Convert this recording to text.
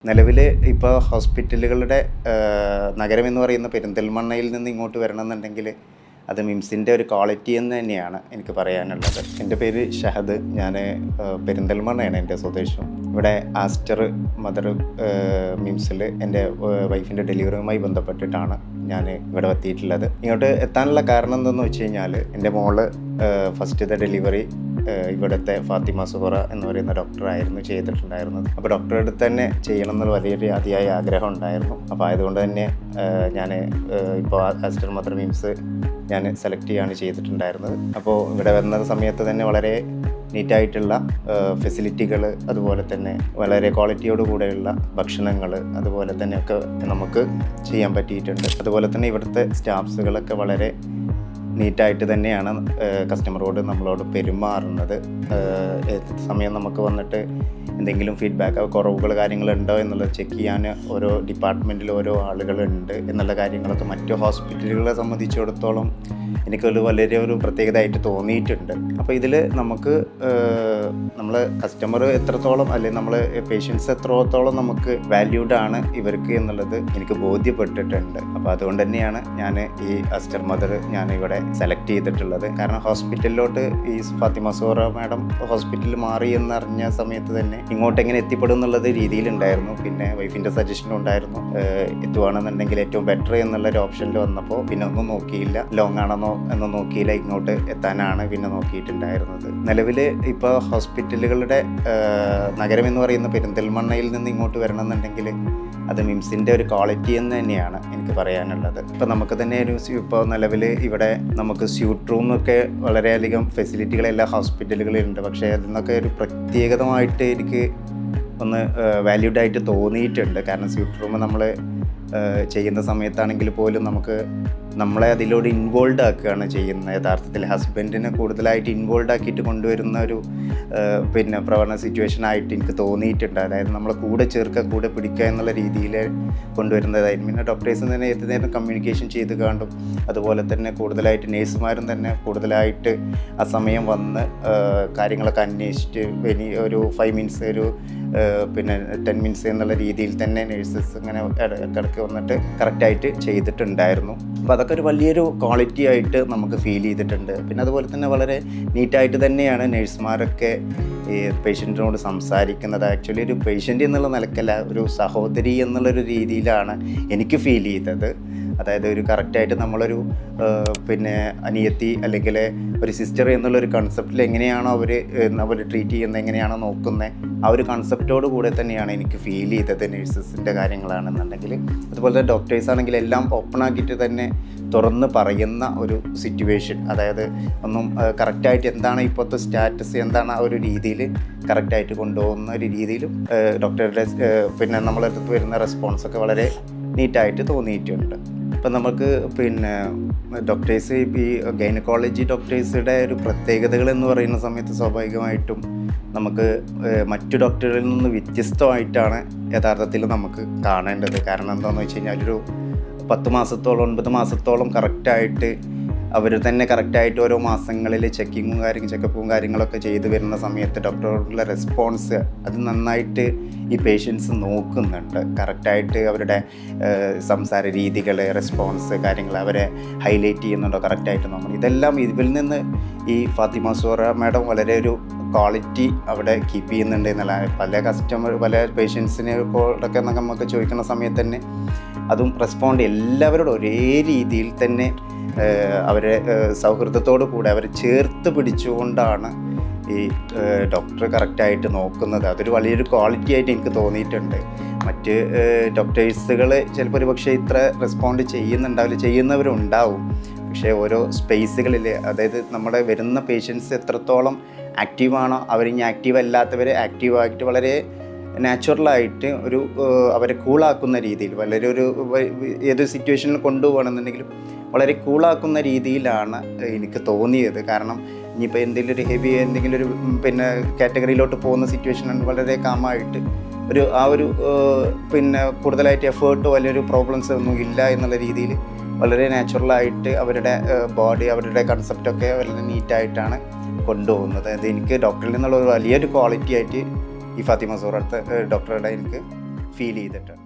നിലവിൽ ഇപ്പോൾ ഹോസ്പിറ്റലുകളുടെ നഗരം എന്ന് പറയുന്ന പെരിന്തൽമണ്ണയിൽ നിന്ന് ഇങ്ങോട്ട് വരണമെന്നുണ്ടെങ്കിൽ അത് മിംസിൻ്റെ ഒരു ക്വാളിറ്റി എന്ന് തന്നെയാണ് എനിക്ക് പറയാനുള്ളത്. എൻ്റെ പേര് ഷഹദ്. ഞാൻ പെരിന്തൽമണ്ണയാണ് എൻ്റെ സ്വദേശം. ഇവിടെ ആസ്റ്റർ മദർ മിംസിൽ എൻ്റെ വൈഫിൻ്റെ ഡെലിവറിയുമായി ബന്ധപ്പെട്ടിട്ടാണ് ഞാൻ ഇവിടെ എത്തിയിട്ടുള്ളത്. ഇങ്ങോട്ട് എത്താനുള്ള കാരണം എന്തെന്ന് വെച്ച് കഴിഞ്ഞാൽ എൻ്റെ മോള് ഫസ്റ്റത്തെ ഡെലിവറി ഇവിടുത്തെ ഫാത്തിമ സുഹറ എന്ന് പറയുന്ന ഡോക്ടറായിരുന്നു ചെയ്തിട്ടുണ്ടായിരുന്നത്. അപ്പോൾ ഡോക്ടറുടെ അടുത്ത് തന്നെ ചെയ്യണം എന്നുള്ള വലിയൊരു അതിയായ ആഗ്രഹം ഉണ്ടായിരുന്നു. അപ്പോൾ ആയതുകൊണ്ട് തന്നെ ഞാൻ ഇപ്പോൾ ആസ്റ്റർ മദർ മിംസ് ഞാൻ സെലക്ട് ചെയ്യുകയാണ് ചെയ്തിട്ടുണ്ടായിരുന്നത്. അപ്പോൾ ഇവിടെ വരുന്ന സമയത്ത് തന്നെ വളരെ നീറ്റായിട്ടുള്ള ഫെസിലിറ്റികൾ, അതുപോലെ തന്നെ വളരെ ക്വാളിറ്റിയോട് കൂടെയുള്ള ഭക്ഷണങ്ങൾ, അതുപോലെ തന്നെ ഒക്കെ നമുക്ക് ചെയ്യാൻ പറ്റിയിട്ടുണ്ട്. അതുപോലെ തന്നെ ഇവിടുത്തെ സ്റ്റാഫ്സുകളൊക്കെ വളരെ നീറ്റായിട്ട് തന്നെയാണ് കസ്റ്റമറോട് നമ്മളോട് പെരുമാറുന്നത്. സമയം നമുക്ക് വന്നിട്ട് എന്തെങ്കിലും ഫീഡ്ബാക്ക് കുറവുകൾ കാര്യങ്ങളുണ്ടോ എന്നുള്ളത് ചെക്ക് ചെയ്യാൻ ഓരോ ഡിപ്പാർട്ട്മെൻറ്റിൽ ഓരോ ആളുകളുണ്ട് എന്നുള്ള കാര്യങ്ങളൊക്കെ മറ്റു ഹോസ്പിറ്റലുകളെ സംബന്ധിച്ചിടത്തോളം എനിക്കൊരു വളരെ ഒരു പ്രത്യേകതയായിട്ട് തോന്നിയിട്ടുണ്ട്. അപ്പോൾ ഇതിൽ നമുക്ക് നമ്മൾ കസ്റ്റമർ എത്രത്തോളം അല്ലെങ്കിൽ നമ്മൾ പേഷ്യൻസ് എത്രത്തോളം നമുക്ക് വാല്യൂഡ് ആണ് ഇവർക്ക് എന്നുള്ളത് എനിക്ക് ബോധ്യപ്പെട്ടിട്ടുണ്ട്. അപ്പോൾ അതുകൊണ്ട് തന്നെയാണ് ഞാൻ ഈ ആസ്റ്റർ മദർ ഞാൻ ഇവിടെ സെലക്ട് ചെയ്തിട്ടുള്ളത്. കാരണം ഹോസ്പിറ്റലിലോട്ട് ഈ ഫാത്തിമ സുഹറ മാഡം ഹോസ്പിറ്റലിൽ മാറി എന്നറിഞ്ഞ സമയത്ത് തന്നെ ഇങ്ങോട്ട് എങ്ങനെ എത്തിപ്പെടും എന്നുള്ളത് രീതിയിലുണ്ടായിരുന്നു. പിന്നെ വൈഫിൻ്റെ സജഷനും ഉണ്ടായിരുന്നു, എത്തുവാണെന്നുണ്ടെങ്കിൽ ഏറ്റവും ബെറ്റർ എന്നുള്ളൊരു ഓപ്ഷനിൽ വന്നപ്പോൾ പിന്നെ ഒന്നും നോക്കിയില്ല, ലോങ് ആണെന്നോ ഒന്നും നോക്കിയില്ല, ഇങ്ങോട്ട് എത്താനാണ് പിന്നെ നോക്കിയിട്ടുണ്ടായിരുന്നത്. നിലവിൽ ഇപ്പോൾ ഹോസ്പിറ്റലുകളുടെ നഗരം എന്ന് പറയുന്ന പെരിന്തൽമണ്ണയിൽ നിന്ന് ഇങ്ങോട്ട് വരണമെന്നുണ്ടെങ്കിൽ അത് മിംസിൻ്റെ ഒരു ക്വാളിറ്റി എന്ന് തന്നെയാണ് എനിക്ക് പറയാനുള്ളത്. ഇപ്പോൾ നമുക്ക് തന്നെ ഒരു ഇപ്പോൾ നിലവിൽ ഇവിടെ നമുക്ക് സ്യൂട്ട് റൂമൊക്കെ വളരെയധികം ഫെസിലിറ്റികൾ എല്ലാ ഹോസ്പിറ്റലുകളിലുണ്ട്. പക്ഷേ അതിൽ നിന്നൊക്കെ ഒരു പ്രത്യേകതമായിട്ട് എനിക്ക് ഒന്ന് വാല്യൂഡായിട്ട് തോന്നിയിട്ടുണ്ട്. കാരണം സ്യൂട്ട് റൂം നമ്മൾ ചെയ്യുന്ന സമയത്താണെങ്കിൽ പോലും നമ്മളെ അതിലൂടെ ഇൻവോൾവ് ആക്കുകയാണ് ചെയ്യുന്നത്. യഥാർത്ഥത്തിൽ ഹസ്ബൻഡിനെ കൂടുതലായിട്ട് ഇൻവോൾവ് ആക്കിയിട്ട് കൊണ്ടുവരുന്ന ഒരു പ്രവണ സിറ്റുവേഷൻ ആയിട്ട് എനിക്ക് തോന്നിയിട്ടുണ്ട്. അതായത് നമ്മളെ കൂടെ ചേർക്കുക, കൂടെ പിടിക്കുക എന്നുള്ള രീതിയിൽ കൊണ്ടുവരുന്നതായിരുന്നു. പിന്നെ ഡോക്ടേഴ്സും തന്നെ ഏത് നേരം കമ്മ്യൂണിക്കേഷൻ ചെയ്ത് കാണും. അതുപോലെ തന്നെ കൂടുതലായിട്ട് നേഴ്സുമാരും തന്നെ കൂടുതലായിട്ട് ആ സമയം വന്ന് കാര്യങ്ങളൊക്കെ അന്വേഷിച്ചിട്ട് ഒരു 5 മിനിറ്റ്സ് ഒരു 10 മിനിറ്റ്സ് എന്നുള്ള രീതിയിൽ തന്നെ നേഴ്സസ് ഇങ്ങനെ ഇടയ്ക്കിടയ്ക്ക് വന്നിട്ട് കറക്റ്റായിട്ട് ചെയ്തിട്ടുണ്ടായിരുന്നു. അപ്പോൾ അതൊക്കെ ഒരു വലിയൊരു ക്വാളിറ്റി ആയിട്ട് നമുക്ക് ഫീൽ ചെയ്തിട്ടുണ്ട്. പിന്നെ അതുപോലെ തന്നെ വളരെ നീറ്റായിട്ട് തന്നെയാണ് നേഴ്സുമാരൊക്കെ ഈ പേഷ്യൻറ്റിനോട് സംസാരിക്കുന്നത്. ആക്ച്വലി ഒരു പേഷ്യൻ്റ് എന്നുള്ള നിലക്കല്ല, ഒരു സഹോദരി എന്നുള്ളൊരു രീതിയിലാണ് എനിക്ക് ഫീൽ ചെയ്തത്. അതായത് ഒരു കറക്റ്റായിട്ട് നമ്മളൊരു അനിയത്തി അല്ലെങ്കിൽ ഒരു സിസ്റ്റർ എന്നുള്ളൊരു കൺസെപ്റ്റിൽ എങ്ങനെയാണോ അവർ ട്രീറ്റ് ചെയ്യുന്നത്, എങ്ങനെയാണോ നോക്കുന്നത്, ആ ഒരു കൺസെപ്റ്റോട് കൂടെ തന്നെയാണ് എനിക്ക് ഫീൽ ചെയ്തത് നേഴ്സസിൻ്റെ കാര്യങ്ങളാണെന്നുണ്ടെങ്കിൽ. അതുപോലെ തന്നെ ഡോക്ടേഴ്സ് ആണെങ്കിൽ എല്ലാം ഓപ്പൺ ആക്കിയിട്ട് തന്നെ തുറന്ന് പറയുന്ന ഒരു സിറ്റുവേഷൻ. അതായത് ഒന്നും കറക്റ്റായിട്ട് എന്താണ് ഇപ്പോഴത്തെ സ്റ്റാറ്റസ്, എന്താണ് ആ ഒരു രീതിയിൽ കറക്റ്റായിട്ട് കൊണ്ടുപോകുന്ന ഒരു രീതിയിലും ഡോക്ടറുടെ നമ്മളടുത്ത് വരുന്ന റെസ്പോൺസൊക്കെ വളരെ നീറ്റായിട്ട് തോന്നിയിട്ടുണ്ട്. ഇപ്പം നമുക്ക് ഡോക്ടേഴ്സ് ഈ ഗൈനക്കോളജി ഡോക്ടേഴ്സുടെ ഒരു പ്രത്യേകതകൾ എന്ന് പറയുന്ന സമയത്ത് സ്വാഭാവികമായിട്ടും നമുക്ക് മറ്റു ഡോക്ടറുകളിൽ നിന്ന് വ്യത്യസ്തമായിട്ടാണ് യഥാർത്ഥത്തിൽ നമുക്ക് കാണേണ്ടത്. കാരണം എന്താണെന്ന് വെച്ച് കഴിഞ്ഞാൽ ഒരു 10 മാസത്തോളം 9 മാസത്തോളം കറക്റ്റായിട്ട് അവർ തന്നെ കറക്റ്റായിട്ട് ഓരോ മാസങ്ങളിൽ ചെക്കപ്പും കാര്യങ്ങളൊക്കെ ചെയ്ത് വരുന്ന സമയത്ത് ഡോക്ടറുടെ റെസ്പോൺസ് അത് നന്നായിട്ട് ഈ പേഷ്യൻസ് നോക്കുന്നുണ്ട്. കറക്റ്റായിട്ട് അവരുടെ സംസാര രീതികൾ, റെസ്പോൺസ് കാര്യങ്ങൾ അവരെ ഹൈലൈറ്റ് ചെയ്യുന്നുണ്ടോ, കറക്റ്റായിട്ട് നോക്കണം. ഇതെല്ലാം ഇതിൽ നിന്ന് ഈ ഫാത്തിമ സുഹറ മാഡം വളരെ ഒരു ക്വാളിറ്റി അവിടെ കീപ്പ് ചെയ്യുന്നുണ്ട് എന്നുള്ള പല പേഷ്യൻസിനോടൊക്കെ നമുക്ക് ചോദിക്കുന്ന സമയത്ത് തന്നെ അതും റെസ്പോണ്ട് എല്ലാവരോടും ഒരേ രീതിയിൽ തന്നെ അവരെ സൗഹൃദത്തോടു കൂടെ അവരെ ചേർത്ത് പിടിച്ചുകൊണ്ടാണ് ഈ ഡോക്ടർ കറക്റ്റായിട്ട് നോക്കുന്നത്. അതൊരു വലിയൊരു ക്വാളിറ്റി ആയിട്ട് എനിക്ക് തോന്നിയിട്ടുണ്ട്. മറ്റ് ഡോക്ടേഴ്സുകൾ ചിലപ്പോൾ ഒരു പക്ഷേ ഇത്ര റെസ്പോണ്ട് ചെയ്യുന്നവരുണ്ടാവും. പക്ഷേ ഓരോ സ്പേസുകളിൽ, അതായത് നമ്മുടെ വരുന്ന പേഷ്യൻസ് എത്രത്തോളം ആക്റ്റീവാണോ, അവരിനി ആക്റ്റീവ് അല്ലാത്തവരെ ആക്റ്റീവായിട്ട് വളരെ നാച്ചുറലായിട്ട് അവരെ കൂളാക്കുന്ന രീതിയിൽ വളരെ ഏതൊരു സിറ്റുവേഷനിൽ കൊണ്ടുപോകണമെന്നുണ്ടെങ്കിലും വളരെ കൂളാക്കുന്ന രീതിയിലാണ് എനിക്ക് തോന്നിയത്. കാരണം ഇനിയിപ്പോൾ എന്തെങ്കിലും ഒരു കാറ്റഗറിയിലോട്ട് പോകുന്ന സിറ്റുവേഷൻ വളരെ കാമായിട്ട് കൂടുതലായിട്ട് എഫേർട്ടോ വലിയൊരു പ്രോബ്ലംസ് ഒന്നും ഇല്ല എന്നുള്ള രീതിയിൽ വളരെ നാച്ചുറലായിട്ട് അവരുടെ ബോഡി, അവരുടെ കൺസെപ്റ്റൊക്കെ വളരെ നീറ്റായിട്ടാണ് കൊണ്ടുപോകുന്നത്. അതെനിക്ക് ഡോക്ടറിൽ നിന്നുള്ള ഒരു വലിയൊരു ക്വാളിറ്റി ആയിട്ട് ഈ ഫാത്തിമ സുഹറ ഡോക്ടറുടെ എനിക്ക് ഫീൽ ചെയ്തിട്ടുണ്ട്.